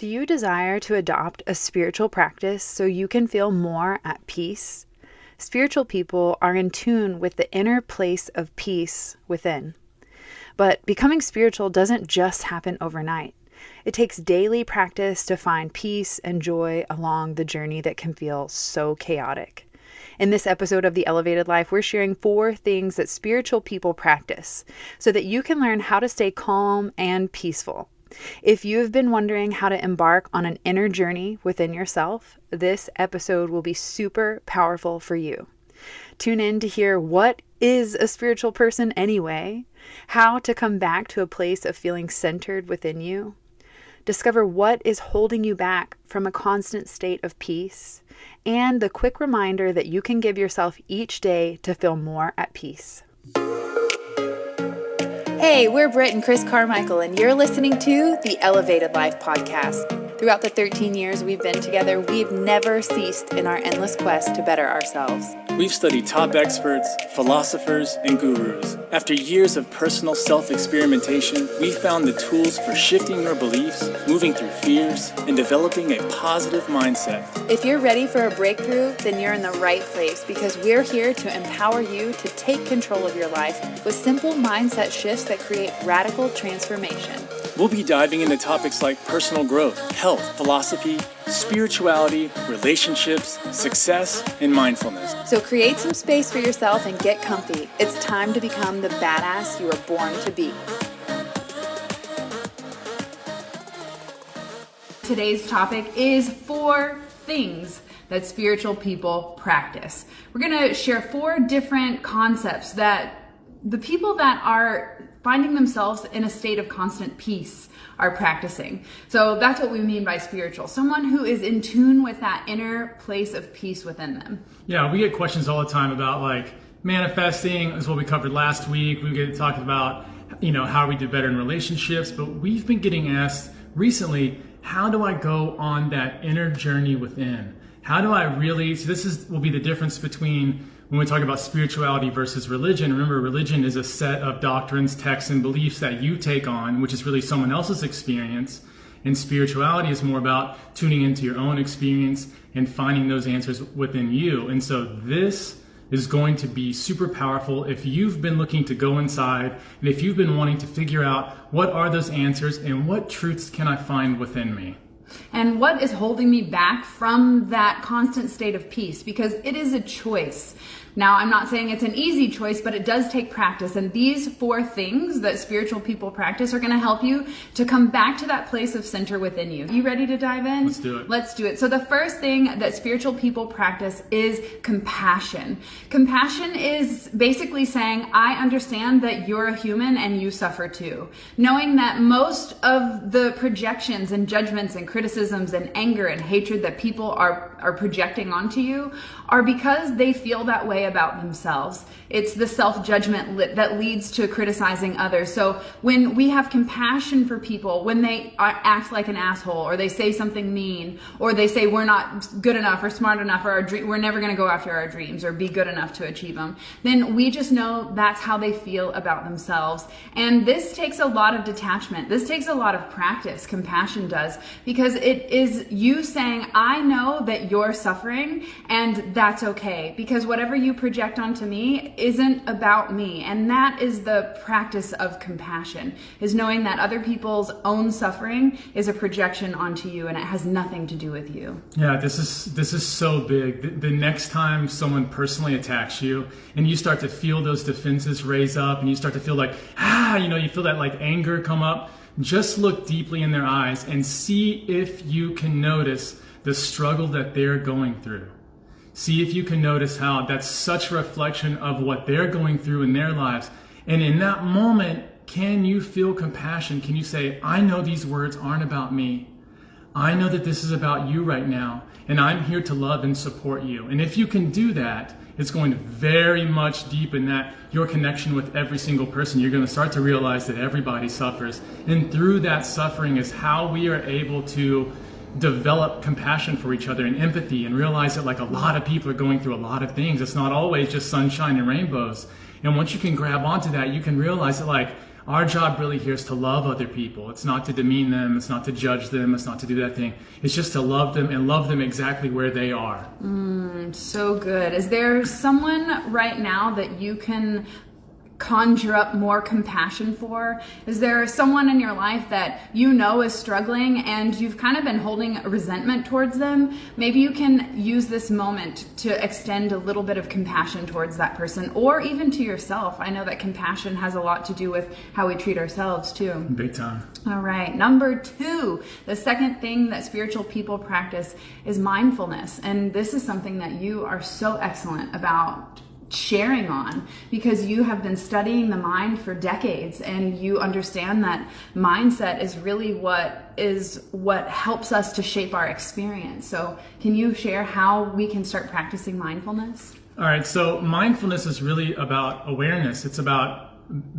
Do you desire to adopt a spiritual practice so you can feel more at peace? Spiritual people are in tune with the inner place of peace within. But becoming spiritual doesn't just happen overnight. It takes daily practice to find peace and joy along the journey that can feel so chaotic. In this episode of The Elevated Life, we're sharing 4 things that spiritual people practice so that you can learn how to stay calm and peaceful. If you have been wondering how to embark on an inner journey within yourself, this episode will be super powerful for you. Tune in to hear what is a spiritual person anyway, how to come back to a place of feeling centered within you, discover what is holding you back from a constant state of peace, and the quick reminder that you can give yourself each day to feel more at peace. Hey, we're Britt and Chris Carmichael, and you're listening to the Elevated Life podcast. Throughout the 13 years we've been together, we've never ceased in our endless quest to better ourselves. We've studied top experts, philosophers, and gurus. After years of personal self-experimentation, we found the tools for shifting your beliefs, moving through fears, and developing a positive mindset. If you're ready for a breakthrough, then you're in the right place, because we're here to empower you to take control of your life with simple mindset shifts that create radical transformation. We'll be diving into topics like personal growth, health, philosophy, spirituality, relationships, success, and mindfulness. So create some space for yourself and get comfy. It's time to become the badass you were born to be. Today's topic is 4 things that spiritual people practice. We're going to share 4 different concepts that the people that are finding themselves in a state of constant peace are practicing. So that's what we mean by spiritual. Someone who is in tune with that inner place of peace within them. Yeah, we get questions all the time about like manifesting, is what we covered last week. We get talking about, how we do better in relationships, but we've been getting asked recently, how do I go on that inner journey within? How do I really, so will be the difference between when we talk about spirituality versus religion. Remember, religion is a set of doctrines, texts, and beliefs that you take on, which is really someone else's experience. And spirituality is more about tuning into your own experience and finding those answers within you. And so this is going to be super powerful if you've been looking to go inside and if you've been wanting to figure out what are those answers and what truths can I find within me. And what is holding me back from that constant state of peace? Because it is a choice. Now, I'm not saying it's an easy choice, but it does take practice. And these 4 things that spiritual people practice are going to help you to come back to that place of center within you. You ready to dive in? Let's do it. Let's do it. So the first thing that spiritual people practice is compassion. Compassion is basically saying, I understand that you're a human and you suffer too. Knowing that most of the projections and judgments and criticisms and anger and hatred that people are projecting onto you are because they feel that way about themselves. It's the self-judgment that leads to criticizing others. So when we have compassion for people, when they act like an asshole, or they say something mean, or they say we're not good enough or smart enough, or we're never going to go after our dreams or be good enough to achieve them, then we just know that's how they feel about themselves. And this takes a lot of detachment. This takes a lot of practice. Compassion does, because it is you saying, I know that you're suffering and that's okay, because whatever you project onto me isn't about me. And that is the practice of compassion, is knowing that other people's own suffering is a projection onto you and it has nothing to do with you. Yeah, this is so big. The next time someone personally attacks you and you start to feel those defenses raise up and you start to feel like, you feel that like anger come up, just look deeply in their eyes and see if you can notice the struggle that they're going through. See if you can notice how that's such a reflection of what they're going through in their lives. And in that moment, can you feel compassion? Can you say, I know these words aren't about me. I know that this is about you right now, and I'm here to love and support you. And if you can do that, it's going to very much deepen that your connection with every single person. You're going to start to realize that everybody suffers. And through that suffering is how we are able to develop compassion for each other and empathy, and realize that like a lot of people are going through a lot of things. It's not always just sunshine and rainbows. And once you can grab onto that, you can realize that like, Our job really here is to love other people. It's not to demean them. It's not to judge them. It's not to do that thing. It's just to love them and love them exactly where they are. So good. Is there someone right now that you can conjure up more compassion for? Is there someone in your life that you know is struggling and you've kind of been holding resentment towards them? Maybe you can use this moment to extend a little bit of compassion towards that person, or even to yourself. I know that compassion has a lot to do with how we treat ourselves too. Big time. All right, number 2, the second thing that spiritual people practice is mindfulness. And this is something that you are so excellent about sharing on, because you have been studying the mind for decades and you understand that mindset is really what helps us to shape our experience. So can you share how we can start practicing mindfulness? All right, so mindfulness is really about awareness. It's about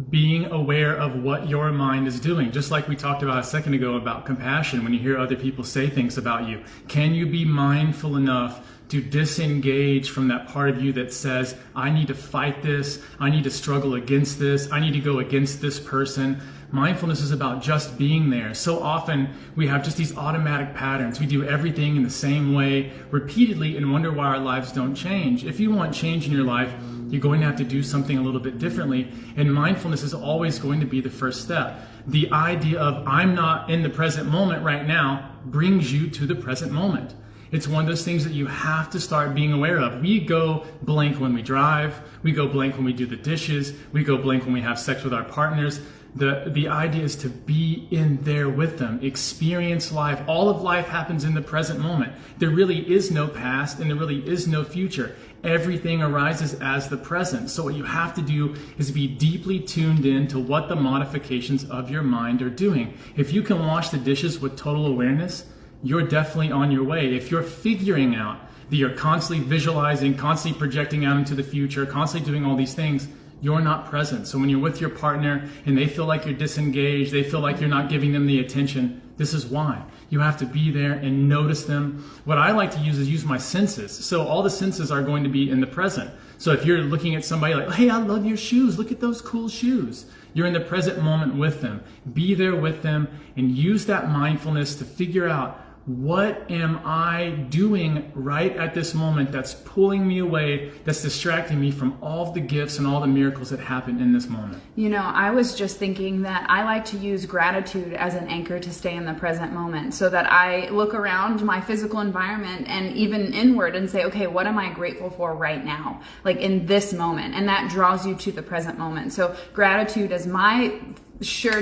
being aware of what your mind is doing. Just like we talked about a second ago about compassion, when you hear other people say things about you, can you be mindful enough to disengage from that part of you that says, I need to fight this, I need to struggle against this, I need to go against this person. Mindfulness is about just being there. So often we have just these automatic patterns. We do everything in the same way repeatedly and wonder why our lives don't change. If you want change in your life, you're going to have to do something a little bit differently. And mindfulness is always going to be the first step. The idea of I'm not in the present moment right now brings you to the present moment. It's one of those things that you have to start being aware of. We go blank when we drive. We go blank when we do the dishes. We go blank when we have sex with our partners. The idea is to be in there with them, experience life. All of life happens in the present moment. There really is no past and there really is no future. Everything arises as the present. So what you have to do is be deeply tuned in to what the modifications of your mind are doing. If you can wash the dishes with total awareness, you're definitely on your way. If you're figuring out that you're constantly visualizing, constantly projecting out into the future, constantly doing all these things, you're not present. So when you're with your partner and they feel like you're disengaged, they feel like you're not giving them the attention, this is why. You have to be there and notice them. What I like to use my senses. So all the senses are going to be in the present. So if you're looking at somebody like, hey, I love your shoes, look at those cool shoes. You're in the present moment with them. Be there with them and use that mindfulness to figure out, what am I doing right at this moment that's pulling me away, that's distracting me from all the gifts and all the miracles that happen in this moment? You know, I was just thinking that I like to use gratitude as an anchor to stay in the present moment, so that I look around my physical environment and even inward and say, okay, what am I grateful for right now? Like in this moment. And that draws you to the present moment. So gratitude is my sure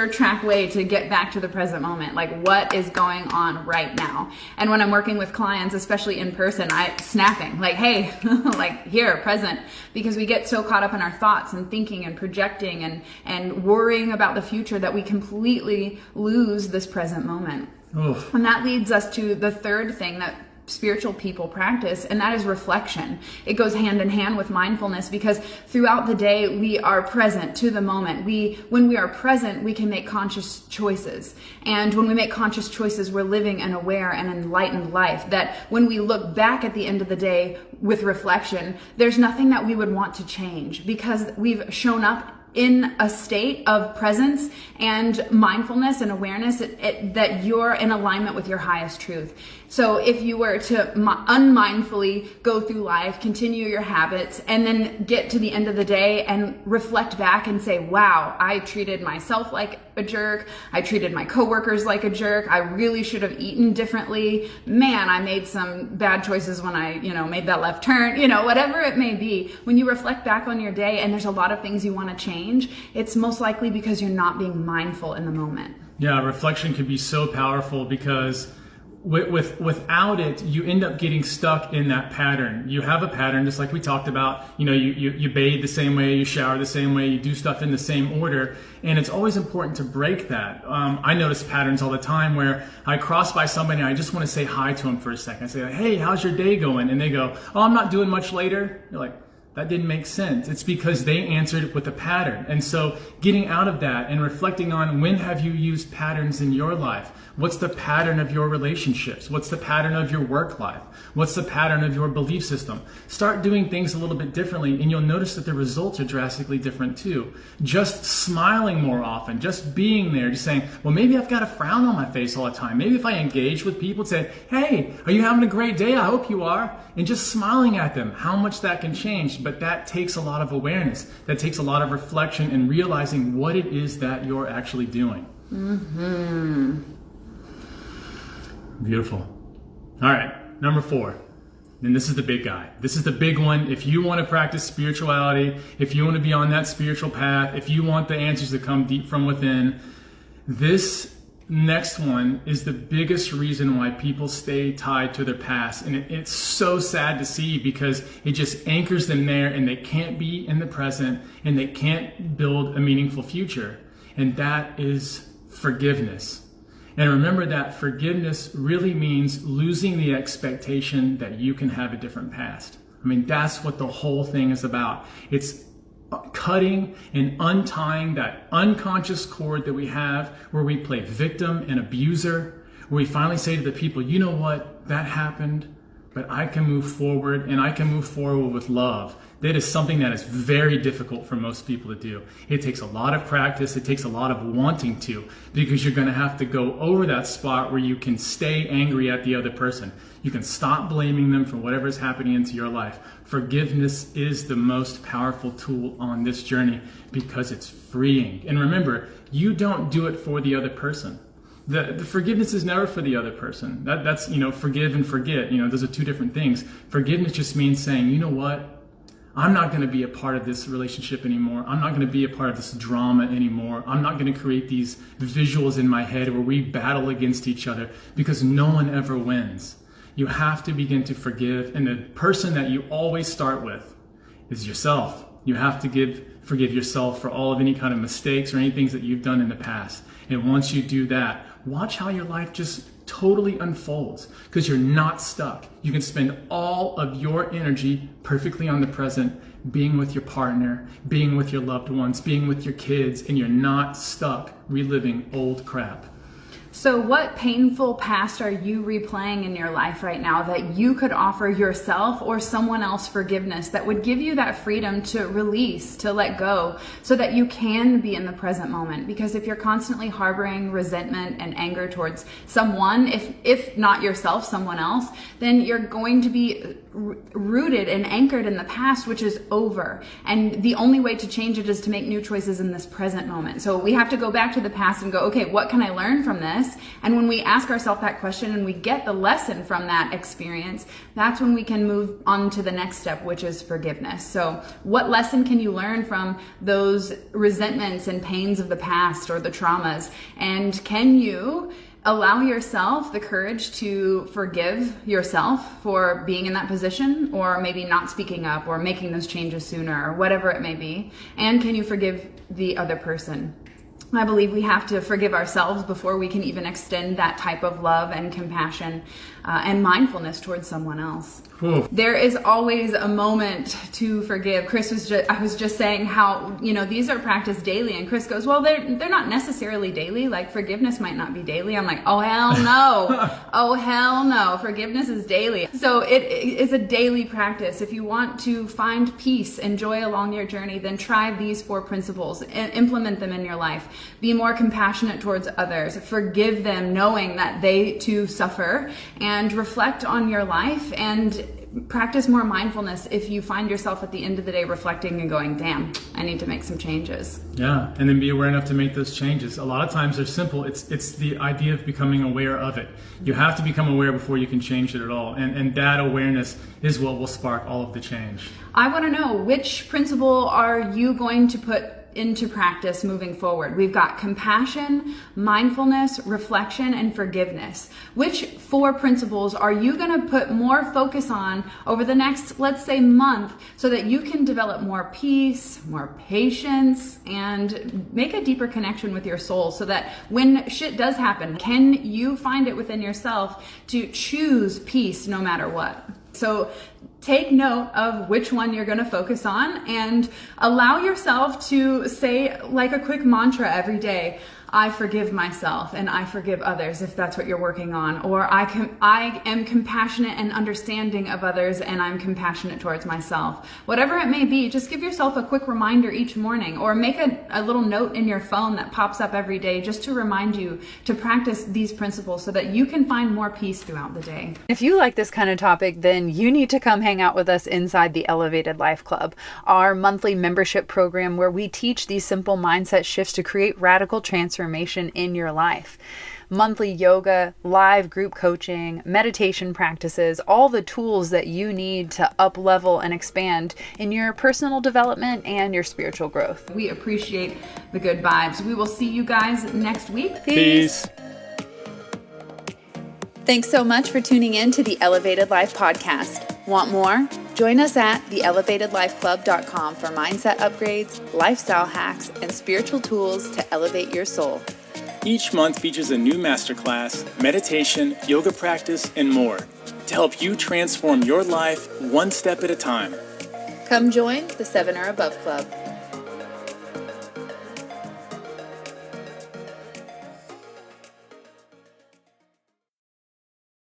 track way to get back to the present moment. Like, what is going on right now? And when I'm working with clients, especially in person, I snapping like, hey, like here, present, because we get so caught up in our thoughts and thinking and projecting and worrying about the future that we completely lose this present moment. Oof. And that leads us to the third thing that spiritual people practice, and that is reflection. It goes hand in hand with mindfulness, because throughout the day we are present to the moment. When we are present, we can make conscious choices, and when we make conscious choices, we're living an aware and enlightened life, that when we look back at the end of the day with reflection, there's nothing that we would want to change, because we've shown up in a state of presence and mindfulness and awareness that you're in alignment with your highest truth. So if you were to unmindfully go through life, continue your habits, and then get to the end of the day and reflect back and say, wow, I treated myself like a jerk. I treated my coworkers like a jerk. I really should have eaten differently. Man, I made some bad choices when I, made that left turn, whatever it may be. When you reflect back on your day and there's a lot of things you want to change, it's most likely because you're not being mindful in the moment. Yeah, reflection can be so powerful, because without it, you end up getting stuck in that pattern. You have a pattern, just like we talked about. You bathe the same way, you shower the same way, you do stuff in the same order, and it's always important to break that. I notice patterns all the time where I cross by somebody and I just want to say hi to them for a second. I say, hey, how's your day going? And they go, oh, I'm not doing much later. You're like, that didn't make sense. It's because they answered with a pattern. And so getting out of that and reflecting on, when have you used patterns in your life? What's the pattern of your relationships? What's the pattern of your work life? What's the pattern of your belief system? Start doing things a little bit differently, and you'll notice that the results are drastically different too. Just smiling more often, just being there, just saying, well, maybe I've got a frown on my face all the time. Maybe if I engage with people and say, hey, are you having a great day? I hope you are. And just smiling at them, how much that can change. But that takes a lot of awareness. That takes a lot of reflection and realizing what it is that you're actually doing. Mm-hmm. Beautiful. All right, number 4. And this is the big guy. This is the big one. If you want to practice spirituality, if you want to be on that spiritual path, if you want the answers to come deep from within, this next one is the biggest reason why people stay tied to their past. And it's so sad to see, because it just anchors them there, and they can't be in the present, and they can't build a meaningful future. And that is forgiveness. And remember that forgiveness really means losing the expectation that you can have a different past. I mean, that's what the whole thing is about. It's cutting and untying that unconscious cord that we have, where we play victim and abuser, where we finally say to the people, you know what, that happened, but I can move forward, and I can move forward with love. That is something that is very difficult for most people to do. It takes a lot of practice. It takes a lot of wanting to, because you're going to have to go over that spot where you can stay angry at the other person. You can stop blaming them for whatever is happening into your life. Forgiveness is the most powerful tool on this journey, because it's freeing. And remember, you don't do it for the other person. The forgiveness is never for the other person. That's, forgive and forget. Those are two different things. Forgiveness just means saying, you know what? I'm not going to be a part of this relationship anymore. I'm not going to be a part of this drama anymore. I'm not going to create these visuals in my head where we battle against each other, because no one ever wins. You have to begin to forgive. And the person that you always start with is yourself. You have to forgive yourself for all of any kind of mistakes or any things that you've done in the past. And once you do that, watch how your life just totally unfolds, because you're not stuck. You can spend all of your energy perfectly on the present, being with your partner, being with your loved ones, being with your kids, and you're not stuck reliving old crap. So what painful past are you replaying in your life right now that you could offer yourself or someone else forgiveness that would give you that freedom to release, to let go, so that you can be in the present moment? Because if you're constantly harboring resentment and anger towards someone, if not yourself, someone else, then you're going to be rooted and anchored in the past, which is over. And the only way to change it is to make new choices in this present moment. So we have to go back to the past and go, okay, what can I learn from this? And when we ask ourselves that question and we get the lesson from that experience, that's when we can move on to the next step, which is forgiveness. So what lesson can you learn from those resentments and pains of the past or the traumas? And can you allow yourself the courage to forgive yourself for being in that position, or maybe not speaking up or making those changes sooner, or whatever it may be? And can you forgive the other person? I believe we have to forgive ourselves before we can even extend that type of love and compassion and mindfulness towards someone else. Ooh. There is always a moment to forgive. I was just saying how, these are practiced daily, and Chris goes, well, they're not necessarily daily. Like, forgiveness might not be daily. I'm like, oh, hell no. Oh, hell no. Forgiveness is daily. So it is a daily practice. If you want to find peace and joy along your journey, then try these 4 principles and implement them in your life. Be more compassionate towards others. Forgive them, knowing that they too suffer, and reflect on your life and practice more mindfulness if you find yourself at the end of the day reflecting and going, damn, I need to make some changes. Yeah, and then be aware enough to make those changes. A lot of times they're simple. It's the idea of becoming aware of it. You have to become aware before you can change it at all. And that awareness is what will spark all of the change. I want to know, which principle are you going to put into practice moving forward? We've got compassion, mindfulness, reflection, and forgiveness. Which 4 principles are you going to put more focus on over the next, let's say, month, so that you can develop more peace, more patience, and make a deeper connection with your soul, so that when shit does happen, can you find it within yourself to choose peace no matter what? So take note of which one you're going to focus on, and allow yourself to say, like a quick mantra every day, I forgive myself and I forgive others if that's what you're working on. Or I am compassionate and understanding of others and I'm compassionate towards myself. Whatever it may be, just give yourself a quick reminder each morning, or make a little note in your phone that pops up every day just to remind you to practice these principles so that you can find more peace throughout the day. If you like this kind of topic, then you need to come hang out with us inside the Elevated Life Club, our monthly membership program where we teach these simple mindset shifts to create radical transformation in your life. Monthly yoga, live group coaching, meditation practices, all the tools that you need to up-level and expand in your personal development and your spiritual growth. We appreciate the good vibes. We will see you guys next week. Peace. Thanks so much for tuning in to the Elevated Life Podcast. Want more? Join us at theelevatedlifeclub.com for mindset upgrades, lifestyle hacks, and spiritual tools to elevate your soul. Each month features a new masterclass, meditation, yoga practice, and more to help you transform your life one step at a time. Come join the 7 or Above Club.